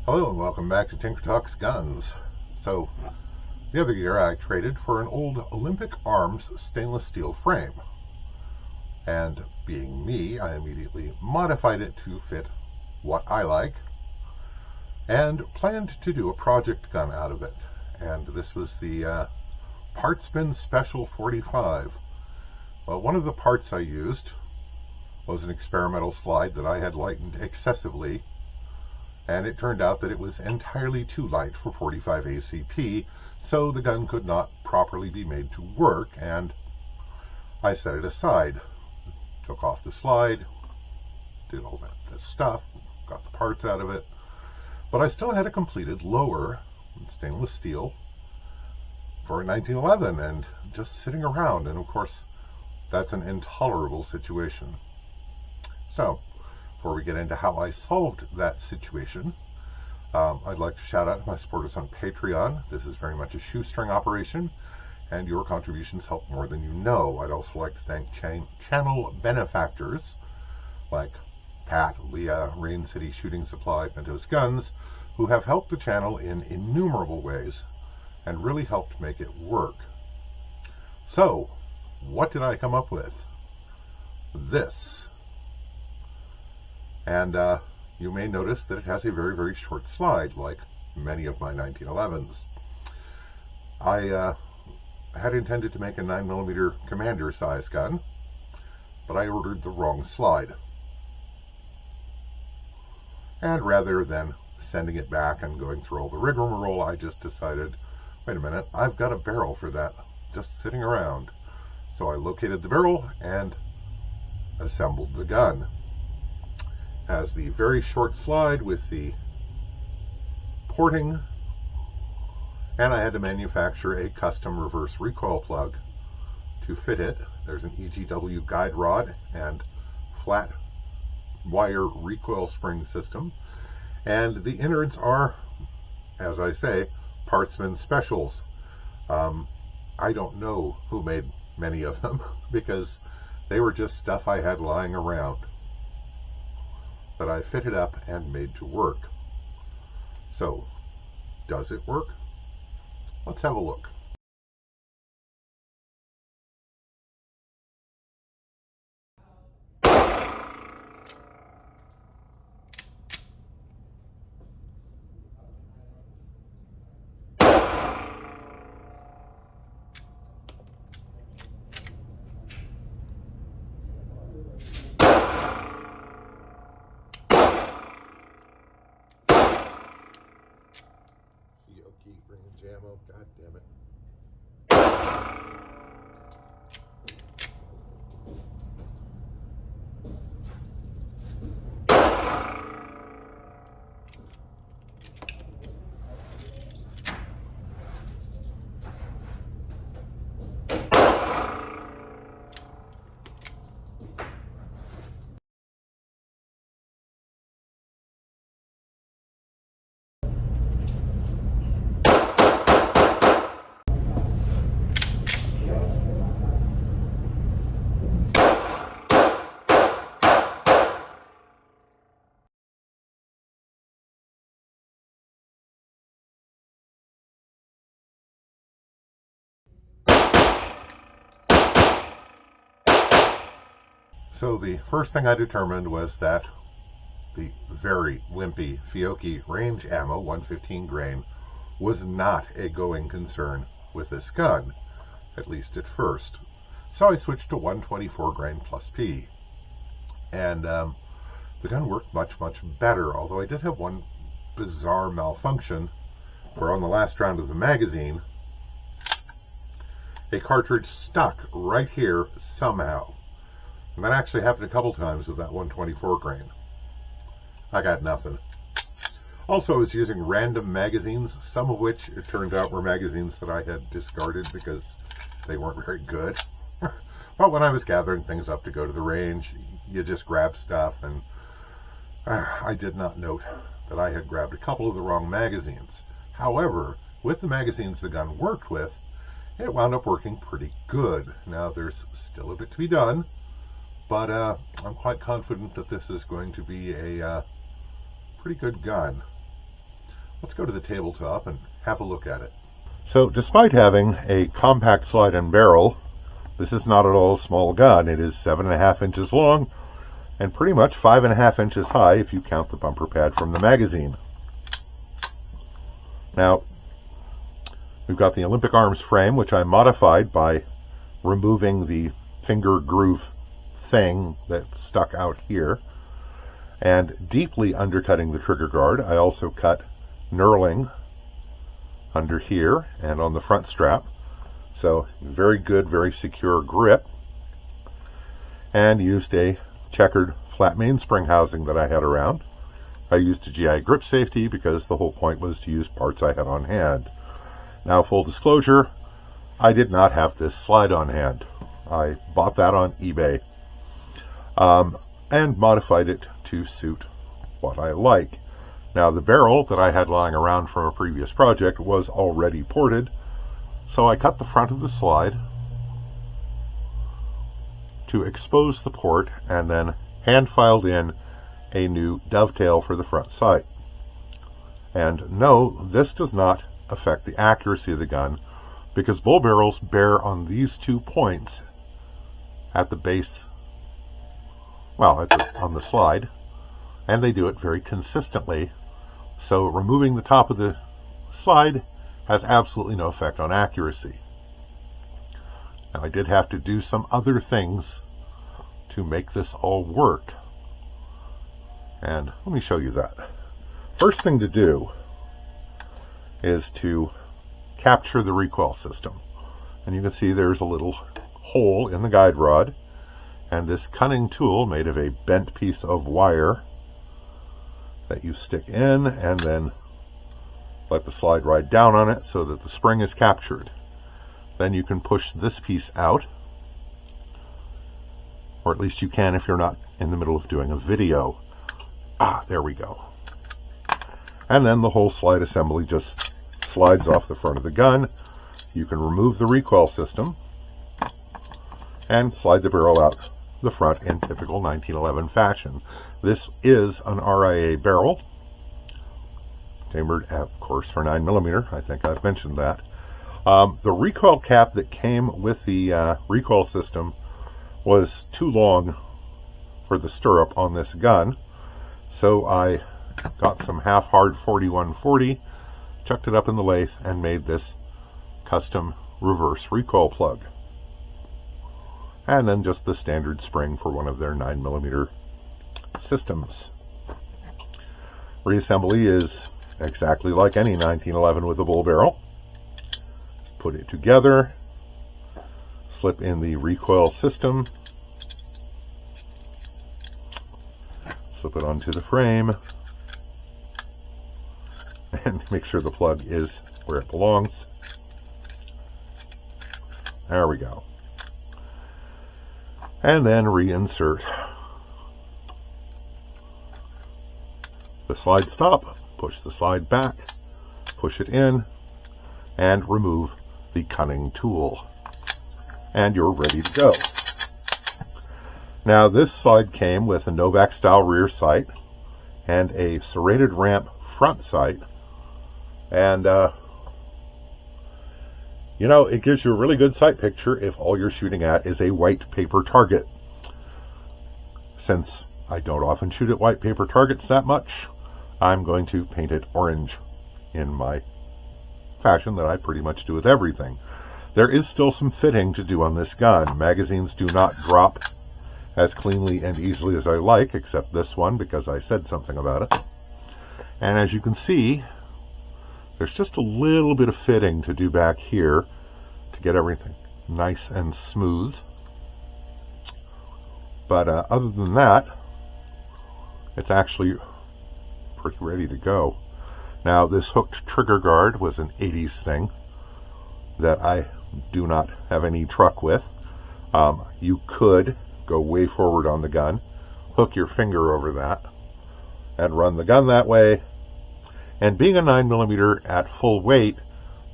Hello and welcome back to Tinker Talks Guns. So, the other year I traded for an old Olympic Arms stainless steel frame. And being me, I immediately modified it to fit what I like and planned to do a project gun out of it. And this was the Partsman Special 45. Well, one of the parts I used was an experimental slide that I had lightened excessively, and it turned out that it was entirely too light for 45 ACP, so the gun could not properly be made to work, and I set it aside. Took off the slide, did all that stuff, got the parts out of it, but I still had a completed lower stainless steel for a 1911 and just sitting around, and of course that's an intolerable situation. So, before we get into how I solved that situation, I'd like to shout out to my supporters on Patreon. This is very much a shoestring operation, and your contributions help more than you know. I'd also like to thank channel benefactors like Pat, Leah, Rain City Shooting Supply, Mentos Guns, who have helped the channel in innumerable ways and really helped make it work. So, what did I come up with? This. And you may notice that it has a very, very short slide, like many of my 1911s. I had intended to make a 9mm commander size gun, but I ordered the wrong slide. And rather than sending it back and going through all the rigmarole, I just decided, wait a minute, I've got a barrel for that just sitting around. So I located the barrel and assembled the gun. Has the very short slide with the porting, and I had to manufacture a custom reverse recoil plug to fit it. There's an EGW guide rod and flat wire recoil spring system, and the innards are, as I say, Partsman Specials. I don't know who made many of them because they were just stuff I had lying around, but I fitted up and made to work. So, does it work? Let's have a look. Yoki range ammo, god damn it. So the first thing I determined was that the very wimpy Fiocchi range ammo 115 grain was not a going concern with this gun, at least at first. So I switched to 124 grain plus P, and the gun worked much, much better, although I did have one bizarre malfunction where on the last round of the magazine, a cartridge stuck right here somehow. And that actually happened a couple times with that 124 grain. I got nothing. Also, I was using random magazines, some of which it turned out were magazines that I had discarded because they weren't very good. But when I was gathering things up to go to the range, you just grab stuff, and I did not note that I had grabbed a couple of the wrong magazines. However, with the magazines the gun worked with, it wound up working pretty good. Now, there's still a bit to be done, but I'm quite confident that this is going to be a pretty good gun. let's go to the tabletop and have a look at it. So despite having a compact slide and barrel, this is not at all a small gun. It is 7.5 inches long and pretty much 5.5 inches high if you count the bumper pad from the magazine. Now, we've got the Olympic Arms frame, which I modified by removing the finger groove thing that stuck out here and deeply undercutting the trigger guard. I also cut knurling under here and on the front strap. So very good, very secure grip. And used a checkered flat mainspring housing that I had around. I used a GI grip safety because the whole point was to use parts I had on hand. Now, full disclosure, I did not have this slide on hand. I bought that on eBay and modified it to suit what I like. Now, the barrel that I had lying around from a previous project was already ported, so I cut the front of the slide to expose the port and then hand filed in a new dovetail for the front sight. And no, this does not affect the accuracy of the gun because bull barrels bear on these 2 points at the base, well, on the slide, and they do it very consistently. So removing the top of the slide has absolutely no effect on accuracy. Now, I did have to do some other things to make this all work. And let me show you that. First thing to do is to capture the recoil system. And you can see there's a little hole in the guide rod, and this cunning tool made of a bent piece of wire that you stick in and then let the slide ride down on it so that the spring is captured. Then you can push this piece out, or at least you can if you're not in the middle of doing a video. There we go. And then the whole slide assembly just slides off the front of the gun. You can remove the recoil system and slide the barrel out the front in typical 1911 fashion. This is an RIA barrel, chambered, of course, for 9mm. I think I've mentioned that. The recoil cap that came with the recoil system was too long for the stirrup on this gun, so I got some half-hard 4140, chucked it up in the lathe, and made this custom reverse recoil plug. And then just the standard spring for one of their 9mm systems. Reassembly is exactly like any 1911 with a bull barrel. Put it together, slip in the recoil system, slip it onto the frame, and make sure the plug is where it belongs. There we go. And then reinsert the slide stop, push the slide back, push it in, and remove the cunning tool. And you're ready to go. Now, this slide came with a Novak style rear sight and a serrated ramp front sight. And, you know, it gives you a really good sight picture if all you're shooting at is a white paper target. Since I don't often shoot at white paper targets that much, I'm going to paint it orange in my fashion that I pretty much do with everything. There is still some fitting to do on this gun. Magazines do not drop as cleanly and easily as I like, except this one because I said something about it. And as you can see, there's just a little bit of fitting to do back here to get everything nice and smooth. But other than that, it's actually pretty ready to go. Now, this hooked trigger guard was an 80s thing that I do not have any truck with. You could go way forward on the gun, hook your finger over that, and run the gun that way. And being a 9mm at full weight,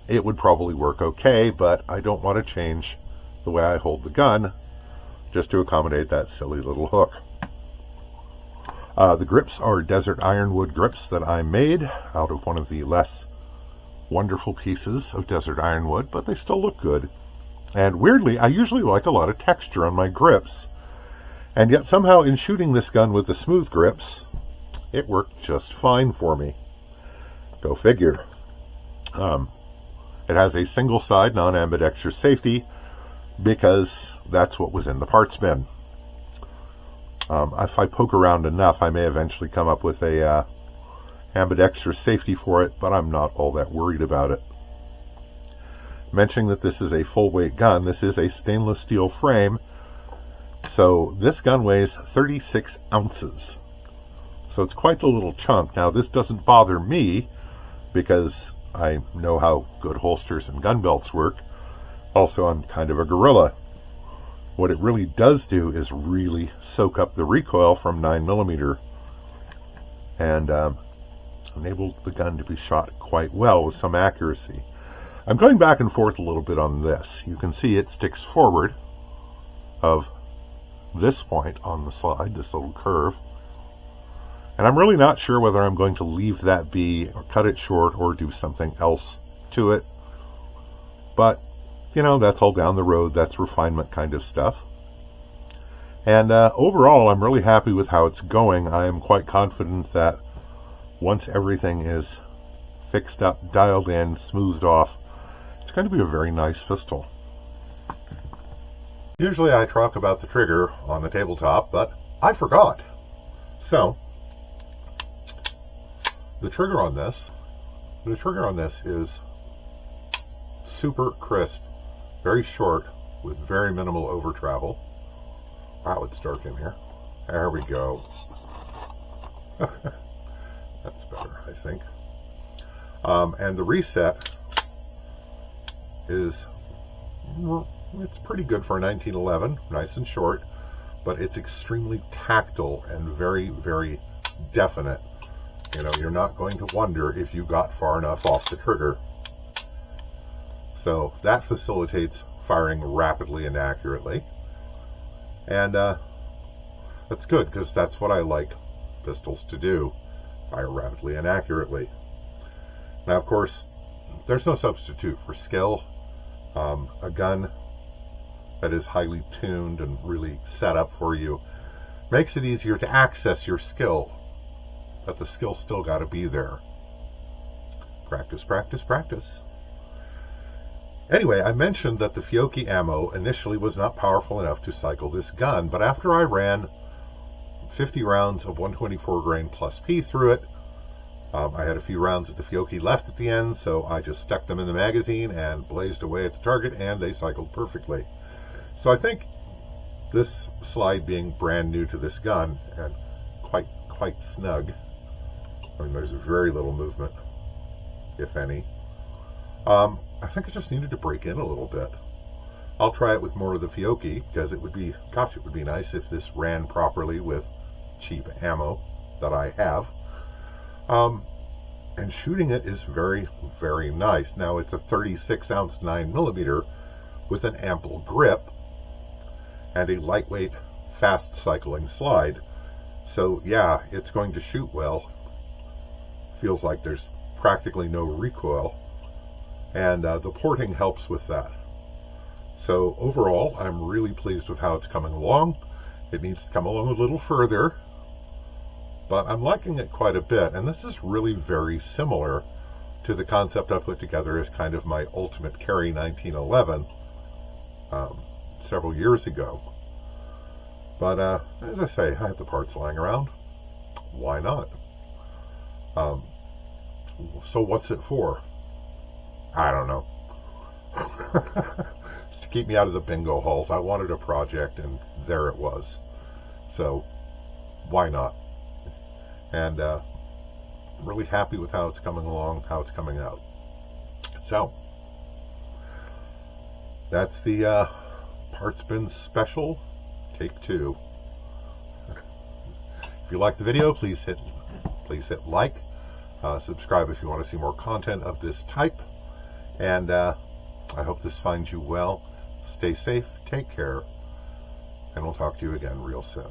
it would probably work okay, but I don't want to change the way I hold the gun just to accommodate that silly little hook. The grips are desert ironwood grips that I made out of one of the less wonderful pieces of desert ironwood, but they still look good. And weirdly, I usually like a lot of texture on my grips, and yet somehow in shooting this gun with the smooth grips, it worked just fine for me. Go figure. It has a single side non-ambidextrous safety because that's what was in the parts bin. If I poke around enough, I may eventually come up with a ambidextrous safety for it, but I'm not all that worried about it. Mentioning that this is a full weight gun, this is a stainless steel frame, so this gun weighs 36 ounces. So it's quite the little chunk. Now this doesn't bother me because I know how good holsters and gun belts work. Also, I'm kind of a gorilla. What it really does do is really soak up the recoil from 9mm and enable the gun to be shot quite well with some accuracy. I'm going back and forth a little bit on this. You can see it sticks forward of this point on the slide, this little curve. And I'm really not sure whether I'm going to leave that be or cut it short or do something else to it. But, you know, that's all down the road. That's refinement kind of stuff. And overall, I'm really happy with how it's going. I am quite confident that once everything is fixed up, dialed in, smoothed off, it's going to be a very nice pistol. Usually I talk about the trigger on the tabletop, but I forgot. So, the trigger on this is super crisp, very short, with very minimal over travel. Wow, it's dark in here. There we go. That's better, I think. And the reset is, it's pretty good for a 1911, nice and short, but it's extremely tactile and very, very definite. You know, you're not going to wonder if you got far enough off the trigger. So that facilitates firing rapidly and accurately. And that's good, because that's what I like pistols to do, fire rapidly and accurately. Now, of course, there's no substitute for skill. A gun that is highly tuned and really set up for you makes it easier to access your skill, but the skill's still got to be there. Practice, practice, practice. Anyway, I mentioned that the Fiocchi ammo initially was not powerful enough to cycle this gun, but after I ran 50 rounds of 124 grain plus P through it, I had a few rounds of the Fiocchi left at the end, so I just stuck them in the magazine and blazed away at the target, and they cycled perfectly. So I think this slide being brand new to this gun and quite snug, I mean, there's very little movement, if any. I think I just needed to break in a little bit. I'll try it with more of the Fiocchi, because it would be, gosh, it would be nice if this ran properly with cheap ammo that I have. And shooting it is very, very nice. Now, it's a 36 ounce 9mm with an ample grip and a lightweight, fast cycling slide. So yeah, it's going to shoot well. Feels like there's practically no recoil, and the porting helps with that. So overall, I'm really pleased with how it's coming along. It needs to come along a little further, but I'm liking it quite a bit, and this is really very similar to the concept I put together as kind of my ultimate carry 1911 several years ago. But as I say, I have the parts lying around. Why not? So what's it for? I don't know. It's to keep me out of the bingo halls. I wanted a project, and there it was. So why not? And really happy with how it's coming along, how it's coming out. So that's the Parts Bin Special, Take 2. If you like the video, please hit like. Subscribe if you want to see more content of this type. And I hope this finds you well. Stay safe, take care, and we'll talk to you again real soon.